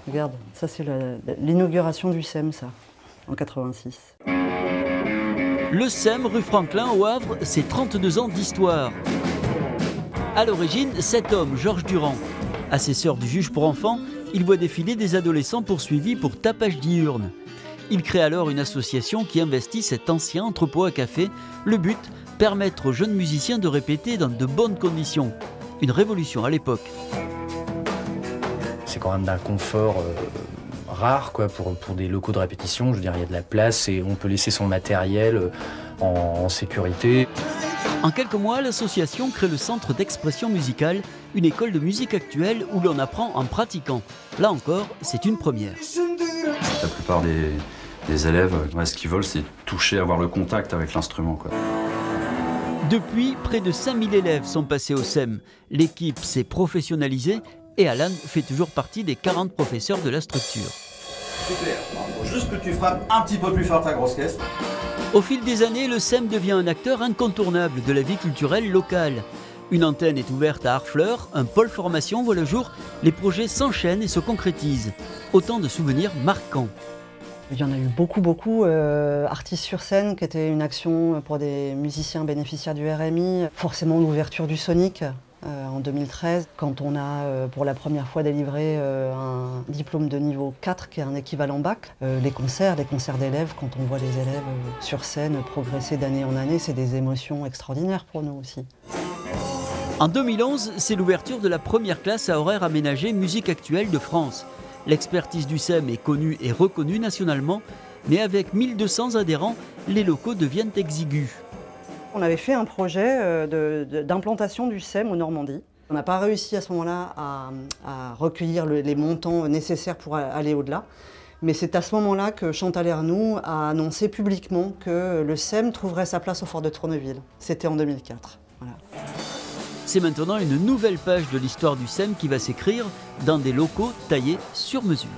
Regarde, ça c'est l'inauguration du SEM, ça, en 86. Le SEM rue Franklin au Havre, c'est 32 ans d'histoire. À l'origine, cet homme, Georges Durand, assesseur du juge pour enfants, il voit défiler des adolescents poursuivis pour tapage diurne. Il crée alors une association qui investit cet ancien entrepôt à café. Le but, permettre aux jeunes musiciens de répéter dans de bonnes conditions. Une révolution à l'époque. C'est quand même d'un confort rare quoi, pour des locaux de répétition. Je veux dire, il y a de la place et on peut laisser son matériel en sécurité. En quelques mois, l'association crée le Centre d'expression musicale, une école de musique actuelle où l'on apprend en pratiquant. Là encore, c'est une première. La plupart des élèves, ce qu'ils veulent, c'est toucher, avoir le contact avec l'instrument, quoi. Depuis, près de 5000 élèves sont passés au SEM. L'équipe s'est professionnalisée et Alan fait toujours partie des 40 professeurs de la structure. Super, il faut juste que tu frappes un petit peu plus fort ta grosse caisse. Au fil des années, le SEM devient un acteur incontournable de la vie culturelle locale. Une antenne est ouverte à Harfleur, un pôle formation voit le jour, les projets s'enchaînent et se concrétisent. Autant de souvenirs marquants. Il y en a eu beaucoup. Artistes sur scène, qui était une action pour des musiciens bénéficiaires du RMI. Forcément l'ouverture du Sonic en 2013, quand on a pour la première fois délivré un diplôme de niveau 4, qui est un équivalent bac. Les concerts d'élèves, quand on voit les élèves sur scène progresser d'année en année, c'est des émotions extraordinaires pour nous aussi. En 2011, c'est l'ouverture de la première classe à horaire aménagé musique actuelle de France. L'expertise du SEM est connue et reconnue nationalement, mais avec 1200 adhérents, les locaux deviennent exigus. On avait fait un projet d'implantation du SEM en Normandie. On n'a pas réussi à ce moment-là à recueillir les montants nécessaires pour aller au-delà. Mais c'est à ce moment-là que Chantal Ernoult a annoncé publiquement que le SEM trouverait sa place au Fort de Tourneville. C'était en 2004. Voilà. C'est maintenant une nouvelle page de l'histoire du SEM qui va s'écrire dans des locaux taillés sur mesure.